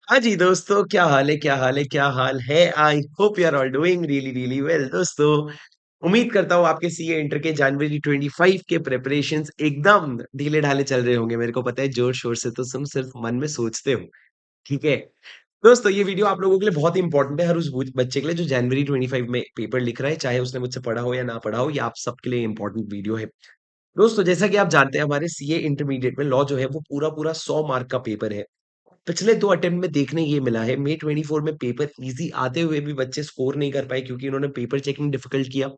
हाँ जी दोस्तों, क्या हाल है क्या हाल है क्या हाल है। I hope you are all doing really really well दोस्तों। उम्मीद करता हूँ आपके सीए इंटर के जनवरी 25 के प्रिपरेशंस एकदम ढीले ढाले चल रहे होंगे। मेरे को पता है जोर शोर से तो तुम सिर्फ मन में सोचते हो। ठीक है दोस्तों, ये वीडियो आप लोगों के लिए बहुत ही इंपॉर्टेंट है। हर उस बच्चे के लिए जो जनवरी 25 में पेपर लिख रहा है, चाहे उसने मुझसे पढ़ा हो या ना पढ़ा हो, ये आप सबके लिए इंपॉर्टेंट वीडियो है। दोस्तों, जैसा कि आप जानते हैं, हमारे सीए इंटरमीडिएट में लॉ जो है वो पूरा पूरा 100 मार्क का पेपर है। पिछले 2 अटेम्प्ट में देखने ये मिला है, मई 24 में पेपर ईज़ी आते हुए भी बच्चे स्कोर नहीं कर पाए क्योंकि उन्होंने पेपर चेकिंग डिफिकल्ट किया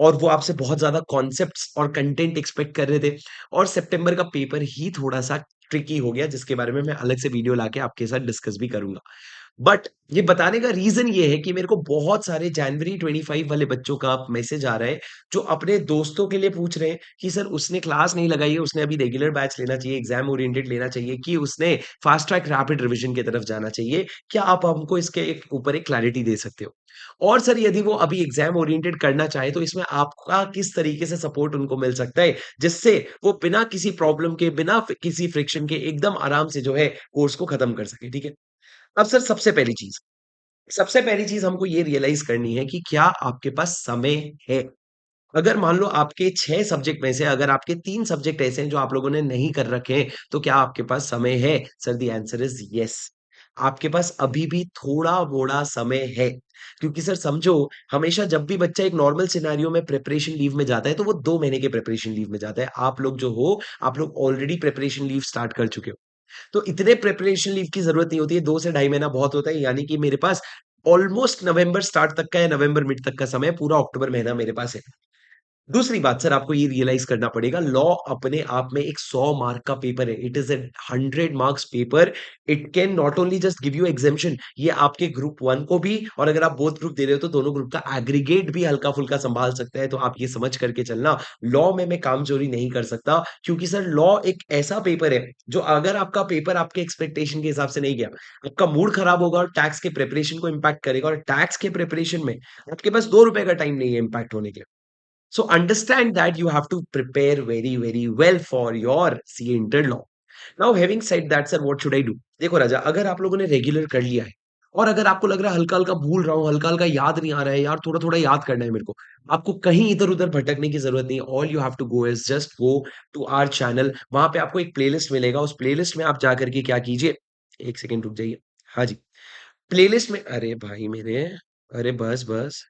और वो आपसे बहुत ज़्यादा कॉन्सेप्ट्स और कंटेंट एक्सपेक्ट कर रहे थे और सितंबर का पेपर ही थोड़ा-सा ट्रिकी हो गया, जिसके बारे में मैं अलग से वीडियो लाके आपके साथ डिस्कस भी करूँगा। बट ये बताने का रीज़न ये है कि मेरे को बहुत सारे जनवरी 25 वाले बच्चों का मैसेज आ रहा है, जो अपने दोस्तों के लिए पूछ रहे हैं कि सर उसने क्लास नहीं लगाई है, उसने अभी रेगुलर बैच लेना चाहिए, एग्ज़ाम ओरिएंटेड लेना चाहिए कि उसने फास्ट ट्रैक रैपिड रिविज़न की तरफ जाना चाहिए। क्या आप हमको इसके ऊपर एक क्लैरिटी दे सकते हो? और सर यदि वो अभी एग्ज़ाम ओरिएंटेड करना चाहे तो इसमें आपका किस तरीके से सपोर्ट उनको मिल सकता है, जिससे वो बिना किसी प्रॉब्लम के, बिना किसी फ्रिक्शन के एकदम आराम से जो है कोर्स को खत्म कर सकें, ठीक है? अब सर सबसे पहली चीज़ हमको ये रियलाइज़ करनी है कि क्या आपके पास समय है? अगर मान लो आपके 6 सब्जेक्ट में से अगर आपके 3 सब्जेक्ट ऐसे हैं जो आप लोगों ने नहीं कर रखे हैं, तो क्या आपके पास समय है? Sir the answer is yes. आपके पास अभी भी थोड़ा-मोड़ा समय है। क्योंकि सर समझो, हमेशा जब भी बच्चा एक नॉर्मल सिनेरियो में प्रिपरेशन लीव में जाता है, तो वो 2 महीने के प्रिपरेशन लीव में जाता है। आप लोग जो हो, आप लोग ऑलरेडी प्रिपरेशन लीव स्टार्ट कर चुके हो। तो इतने प्रिपरेशन लीव की ज़रूरत नहीं होती है, 2 से ढाई महीना बहुत होता है, यानी कि मेरे पास ऑलमोस्ट नवंबर स्टार्ट तक का या नवंबर मिड तक का समय, पूरा अक्टूबर महीना मेरे पास है। दूसरी बात सर, आपको ये रियलाइज़ करना पड़ेगा, लॉ अपने आप में एक 100 मार्क का पेपर है। It is a 100 marks paper. It can not only just give you exemption, ये आपके ग्रुप 1 को भी, और अगर आप बोथ ग्रुप दे रहे हो तो दोनों ग्रुप का एग्रीगेट भी हल्का-फुल्का सँभाल सकता है। तो आप ये समझ करके चलना, लॉ में मैं कामचोरी नहीं कर सकता, क्योंकि सर लॉ एक ऐसा पेपर है, जो अगर आपका पेपर आपके एक्सपेक्टेशन के हिसाब से नहीं गया, आपका मूड खराब होगा और टैक्स के प्रिपरेशन को इम्पैक्ट करेगा, और टैक्स के प्रिपरेशन में आपके पास ₹2 का टाइम नहीं है इम्पैक्ट होने के लिए। So understand that you have to prepare very, very well for your CA Inter law. Now having said that, sir, what should I do? देखो राजा, अगर आप लोगों ने रेगुलर कर लिया है और अगर आपको लग रहा है हल्का-हल्का भूल रहा हूँ, हल्का-हल्का याद नहीं आ रहा है, यार थोड़ा-थोड़ा याद करना है मेरे को। आपको कहीं इधर-उधर भटकने की ज़रूरत नहीं है। All you have to go is just go to our channel. वहाँ पे आपको एक प्लेलिस्ट मिलेगा। उस प्लेलिस्ट में आप जा कर के क्या कीजिए, 1 सेकंड रुक जाइए। हाँ जी, प्लेलिस्ट में अरे भाई मेरे, अरे बस।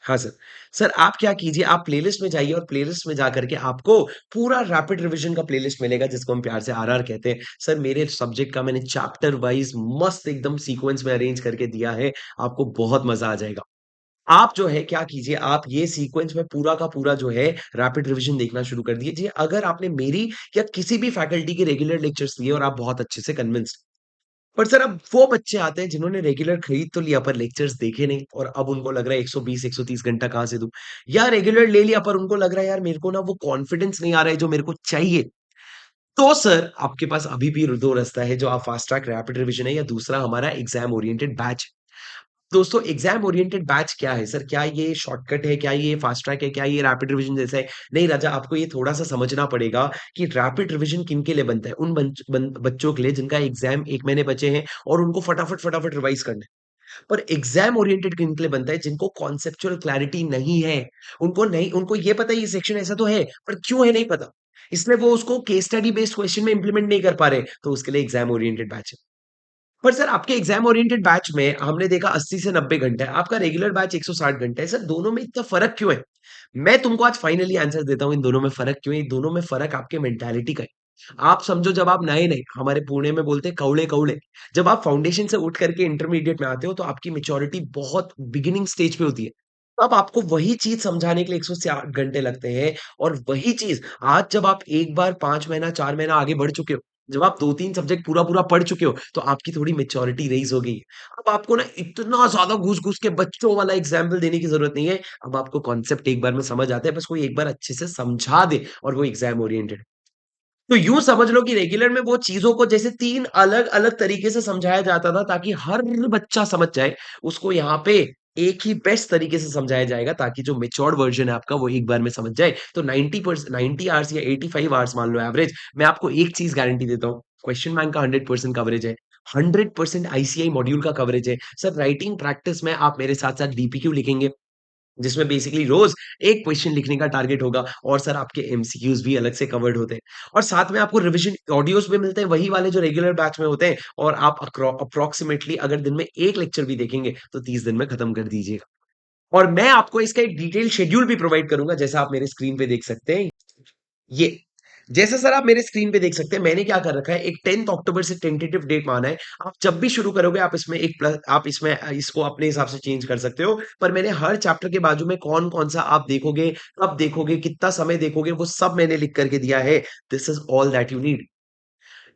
हाँ सर। सर आप क्या कीजिए, आप प्लेलिस्ट में जाइए और प्लेलिस्ट में जाकर के आपको पूरा रैपिड रिविज़न का प्लेलिस्ट मिलेगा, जिसको हम प्यार से आरआर कहते हैं। सर मेरे सब्जेक्ट का मैंने चैप्टर वाइज़ मस्त एकदम सीक्वेंस में अरेंज करके दिया है, आपको बहुत मज़ा आ जाएगा। आप जो है क्या कीजिए, आप ये सीक्वेंस में पूरा का पूरा जो है रैपिड रिविज़न देखना शुरू कर दीजिए। अगर आपने मेरी या किसी भी फैकल्टी के रेगुलर लेक्चर्स लिए और आप बहुत अच्छे से कन्विंस्ड, पर सर अब वो बच्चे आते हैं जिन्होंने रेगुलर खरीद तो लिया पर लेक्चर्स देखे नहीं, और अब उनको लग रहा है 120 130 घंटा कहाँ से दूँ? या रेगुलर ले लिया पर उनको लग रहा है यार मेरे को ना वो कॉन्फिडेंस नहीं आ रहा है जो मेरे को चाहिए। तो सर आपके पास अभी भी 2 रास्ता है, जो आप फास्ट ट्रैक रैपिड रिविजन है या दूसरा हमारा एग्ज़ाम ओरिएंटेड बैच। दोस्तों, एग्ज़ाम ओरिएंटेड बैच क्या है सर? क्या ये शॉर्टकट है? क्या ये फास्ट ट्रैक है? क्या ये रैपिड रिविज़न जैसा है? नहीं राजा, आपको ये थोड़ा-सा समझना पड़ेगा कि रैपिड रिविज़न किनके लिए बनता है? उन बच्चों के लिए जिनका एग्ज़ाम 1 महीने बचे हैं और उनको फटाफट रिवाइज़ करना है। पर एग्ज़ाम ओरिएंटेड किनके लिए बनता है? जिनको कॉन्सेप्चुअल क्लैरिटी नहीं है। उनको ये पता है ये सेक्शन ऐसा तो है, पर क्यों है नहीं पता। इसलिए वो उसको केस स्टडी बेस्ड क्वेश्चन में इम्प्लीमेंट नहीं कर पा रहे, तो उसके लिए एग्ज़ाम ओरिएंटेड बैच है। पर सर आपके एग्ज़ाम ओरिएंटेड बैच में हमने देखा 80 से 90 घंटे है, आपका रेगुलर बैच 160 घंटे है। सर दोनों में इतना फ़र्क क्यों है? मैं तुमको आज फाइनली आंसर देता हूँ इन दोनों में फ़र्क क्यों है? इन दोनों में फ़र्क आपके मेंटालिटी का है। आप समझो, जब आप नए-नए, हमारे पुणे में बोलते हैं कौड़े-कौड़े, जब आप फाउंडेशन से उठ करके इंटरमीडिएट में आते हो तो आपकी मैच्योरिटी बहुत बिगिनिंग स्टेज पे होती है। अब आपको वही चीज़ समझाने के लिए 160 घंटे लगते हैं, और वही चीज़ आज जब आप एक बार 5 महीना 4 महीना आगे बढ़ चुके हो, जब आप 2-3 सब्जेक्ट पूरा-पूरा पढ़ चुके हो, तो आपकी थोड़ी मैच्योरिटी रेज़ हो गई है। अब आपको ना इतना ज़्यादा घुस-घुस के बच्चों वाला एग्ज़ाम्पल देने की ज़रूरत नहीं है। अब आपको कॉन्सेप्ट एक बार में समझ आता है, बस कोई एक बार अच्छे से समझा दे, और वो एग्ज़ाम ओरिएंटेड। तो यूँ समझ लो कि रेगुलर में वो चीज़ों को जैसे 3 अलग-अलग तरीके से समझाया जाता था ताकि हर बच्चा समझ जाए, उसको यहाँ पे एक ही बेस्ट तरीके से समझाया जाएगा ताकि जो मैच्योर्ड वर्ज़न है आपका वो एक बार में समझ जाए। तो 90 आवर्स या 85 आवर्स मान लो एवरेज, मैं आपको एक चीज़ गारंटी देता हूँ, क्वेश्चन बैंक का 100% कवरेज है। 100% आईसीआई मॉड्यूल का कवरेज है। सर राइटिंग प्रैक्टिस में आप मेरे साथ-साथ डीपीक्यू लिखेंगे, जिसमें बेसिकली रोज़ एक क्वेश्चन लिखने का टारगेट होगा और सर आपके एमसीक्यूज़ भी अलग से कवर्ड होते हैं। और साथ में आपको रिविज़न ऑडियोज़ भी मिलते हैं, वही वाले जो रेगुलर बैच में होते हैं और आप अप्रॉक्सिमेटली अगर दिन में 1 लेक्चर भी देखेंगे, तो 30 दिन में खत्म कर दीजिएगा। और मैं आपको इसका एक डिटेल्ड शेड्यूल भी प्रोवाइड करूँगा, जैसा आप मेरे स्क्रीन पे देख सकते हैं। ये जैसे सर आप मेरे स्क्रीन पे देख सकते हैं, मैंने क्या कर रखा है, एक 10th अक्टूबर से टेंटेटिव डेट माना है। आप जब भी शुरू करोगे आप इसमें एक प्लस आप इसमें इसको अपने हिसाब से चेंज कर सकते हो। पर मैंने हर चैप्टर के बाजू में कौन-कौन सा आप देखोगे, कब देखोगे, कितना समय देखोगे, वो सब मैंने लिख करके दिया है। This is all that you need.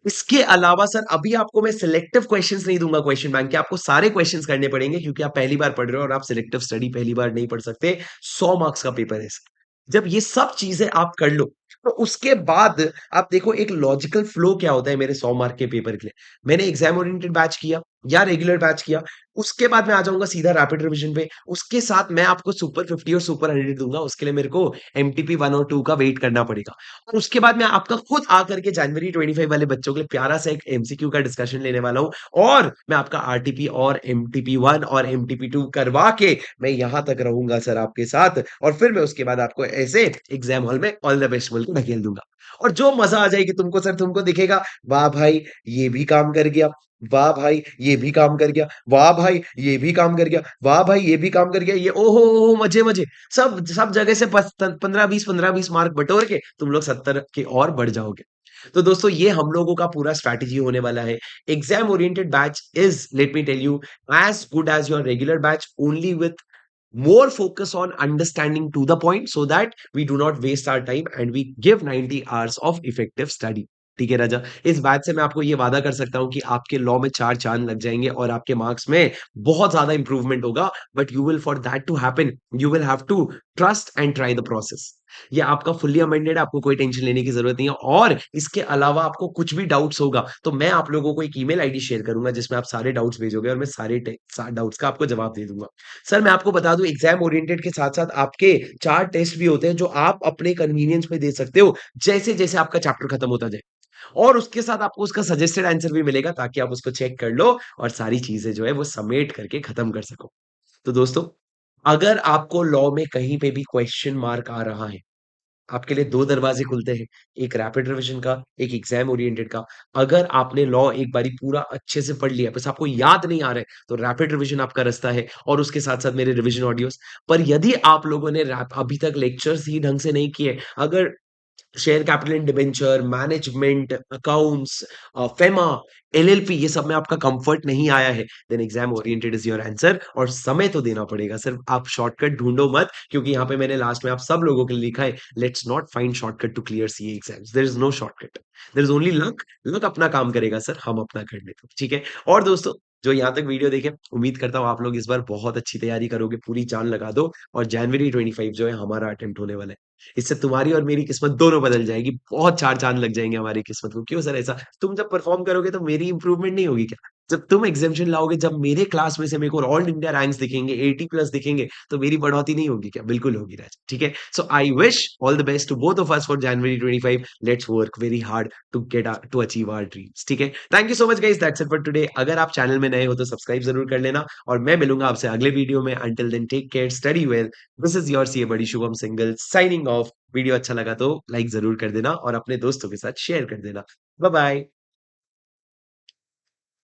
इसके अलावा सर अभी आपको मैं सिलेक्टिव क्वेश्चंस नहीं दूँगा क्वेश्चन बैंक के, आपको सारे क्वेश्चंस करने पड़ेंगे क्योंकि आप पहली बार पढ़ रहे हो और आप सिलेक्टिव स्टडी पहली बार नहीं पढ़ सकते। 100 मार्क्स का पेपर है सर। जब ये सब चीज़ें आप कर लो, तो उसके बाद आप देखो एक लॉजिकल फ्लो क्या होता है मेरे 100 मार्क के पेपर के लिए। मैंने एग्ज़ाम ओरिएंटेड बैच किया या रेगुलर बैच किया, उसके बाद मैं आ जाऊँगा सीधा रैपिड रिविज़न पे। उसके साथ मैं आपको सुपर 50 और सुपर 100 दूँगा, उसके लिए मेरे को एमटीपी 1 और 2 का वेट करना पड़ेगा। और उसके बाद मैं आपका खुद आकर के जनवरी 25 वाले बच्चों के लिए प्यारा सा एक एमसीक्यू का डिस्कशन लेने वाला हूँ और मैं आपका आरटीपी और एमटीपी 1 और एमटीपी 2 करवा के मैं यहाँ तक रहूँगा सर आपके साथ और फिर मैं उसके बाद आपको ऐसे एग्ज़ाम हॉल में ऑल द बेस्ट बोल के ढकेल दूँगा। और जो मज़ा आ जाएगी तुमको सर, तुमको दिखेगा, वाह भाई! ये भी काम कर गया, वाह भाई! ये भी काम कर गया, वाह भाई! ये भी काम कर गया, वाह भाई! ये भी काम कर गया, ये ओहो हो! मज़े, मज़े। सब सब जगह से 15-20 मार्क बटोर के तुम लोग 70 की ओर बढ़ जाओगे। तो दोस्तों ये हम लोगों का पूरा स्ट्रैटेजी होने वाला है। Exam oriented batch is let me tell you as good as your regular batch only with more focus on understanding to the point so that we do not waste our time and we give 90 hours of effective study. ठीक है राजा, इस बात से मैं आपको ये वादा कर सकता हूँ कि आपके लॉ में 4 चाँद लग जाएँगे और आपके मार्क्स में बहुत ज़्यादा इंप्रूवमेंट होगा। But you will for that to happen, you will have to trust and try the process. ये आपका फुल्ली अमेंडेड है, आपको कोई टेंशन लेने की ज़रूरत नहीं है और इसके अलावा आपको कुछ भी डाउट्स होगा, तो मैं आप लोगों को एक ईमेल आईडी शेयर करूँगा जिसमें आप सारे डाउट्स भेजोगे और मैं सारे डाउट्स का आपको जवाब दे दूँगा। सर मैं आपको बता दूं एग्जाम ओरिएंटेड के साथ-साथ आपके 4 टेस्ट भी होते हैं जो आप अपने कन्वीनियंस पे दे सकते हो, जैसे-जैसे आपका चैप्टर खत्म होता जाए। और उसके साथ आपको उसका सजेस्टेड आंसर भी मिलेगा ताकि आप उसको चेक कर लो और सारी चीज़ें जो है वो समेट करके खत्म कर सको। तो दोस्तों, अगर आपको लॉ में कहीं पे भी क्वेश्चन मार्क आ रहा है, आपके लिए 2 दरवाज़े खुलते हैं, एक रैपिड रिविज़न का, एक एग्ज़ाम ओरिएंटेड का। अगर आपने लॉ एक बारी पूरा अच्छे से पढ़ लिया, बस आपको याद नहीं आ रहा है, तो रैपिड रिविज़न आपका रास्ता है और उसके साथ-साथ मेरे रिविज़न ऑडियोज़। पर यदि आप लोगों ने अभी तक लेक्चर्स ही ढंग से नहीं किए, अगर share capital and debenture, management, accounts, FEMA, LLP ये सब में आपका कंफर्ट नहीं आया है, then exam oriented is your answer और समय तो देना पड़ेगा। सिर्फ आप शॉर्टकट ढूँढो मत क्योंकि यहाँ पे मैंने लास्ट में आप सब लोगों के लिए लिखा है, let's not find shortcut to clear CA exams, there is no shortcut. There is only luck, luck अपना काम करेगा सर, हम अपना कर लेते हैं, ठीक है? और दोस्तों, जो यहाँ तक वीडियो देखे, उम्मीद करता हूँ आप लोग इस बार बहुत अच्छी तैयारी करोगे, पूरी जान लगा दो और जनवरी 25 जो है हमारा अटेम्प्ट होने वाला है। इससे तुम्हारी और मेरी किस्मत दोनों बदल जाएगी। बहुत चार चाँद लग जाएँगे हमारी किस्मत को। क्यों सर ऐसा? तुम जब परफ़ॉर्म करोगे तो मेरी इम्प्रूवमेंट नहीं होगी क्या? जब तुम एग्ज़ामिनेशन लाओगे, जब मेरे क्लास में से मेरे को ऑल इंडिया रैंक्स दिखेंगे, 80 प्लस दिखेंगे, तो मेरी बढ़ोतरी नहीं होगी क्या? बिल्कुल होगी राज, ठीक है? So I wish all the best to both of us for January 25। Let's work very hard to achieve our dreams, ठीक है? Thank you so much guys, that's it for today. अगर आप चैनल में नए हो तो सब्सक्राइब ज़रूर कर लेना और मैं मिलूँगा आपसे अगले वीडियो में। Until then take care, study well. This is your CA buddy Shubham Singhal signing off. Video अच्छा लगा तो लाइक ज़रूर कर देना और अपने दोस्तों के साथ शेयर कर देना। Bye bye.